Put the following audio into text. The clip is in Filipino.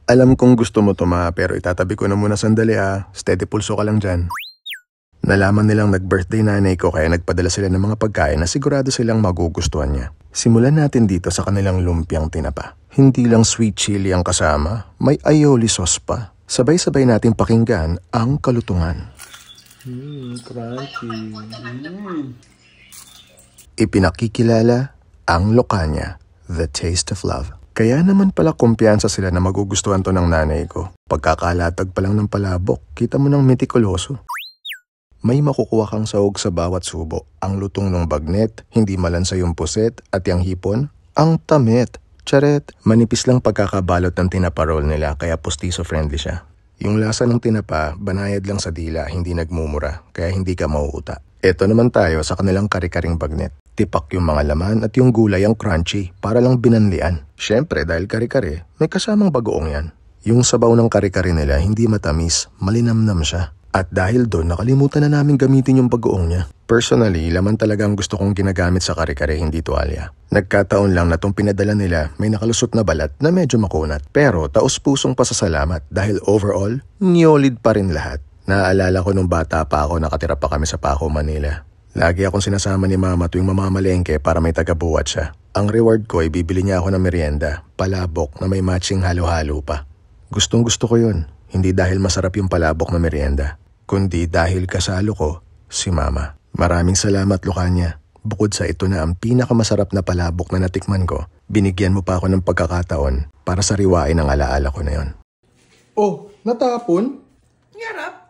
Alam kong gusto mo to ma, pero itatabi ko na muna sandali ah. Steady pulso ka lang dyan. Nalaman nilang nag-birthday nanay ko kaya nagpadala sila ng mga pagkain na sigurado silang magugustuhan niya. Simulan natin dito sa kanilang lumpiang tinapa. Hindi lang sweet chili ang kasama, may aioli sauce pa. Sabay-sabay natin pakinggan ang kalutungan. Crunchy. Ipinakikilala ang Lokanya, the taste of love. Kaya naman pala kumpiyansa sila na magugustuhan to ng nanay ko. Pagkakalatag pa lang ng palabok, kita mo ng metikuloso. May makukuha kang sahog sa bawat subo. Ang lutong ng bagnet, hindi malansa yung puset at yung hipon, ang tamet. Charet, manipis lang pagkakabalot ng tinapa roll nila kaya pustiso friendly siya. Yung lasa ng tinapa, banayad lang sa dila, hindi nagmumura, kaya hindi ka mauuta. Eto naman tayo sa kanilang kari-karing bagnet. Tipak yung mga laman at yung gulay ang crunchy, para lang binanlian. Siyempre dahil kari-kari, may kasamang bagoong yan. Yung sabaw ng kari-kari nila hindi matamis, malinamnam siya. At dahil doon, nakalimutan na namin gamitin yung bagoong niya. Personally, laman talaga ang gusto kong ginagamit sa kare-kare, hindi tuwalya. Nagkataon lang na itong pinadala nila may nakalusot na balat na medyo makunat. Pero taos-pusong pasasalamat dahil overall, nyolid pa rin lahat. Naaalala ko nung bata pa ako, nakatira pa kami sa Paco, Manila. Lagi akong sinasama ni mama tuwing mamamalengke para may tagabuhat siya. Ang reward ko ay bibili niya ako ng merienda, palabok na may matching halo-halo pa. Gustong gusto ko yun, hindi dahil masarap yung palabok na merienda, kundi dahil kasalo ko si mama. Maraming salamat Lokanya. Bukod sa ito na ang pinakamasarap na palabok na natikman ko, binigyan mo pa ako ng pagkakataon para sariwain ang alaala ko na yon. Oh, natapon? Yarap!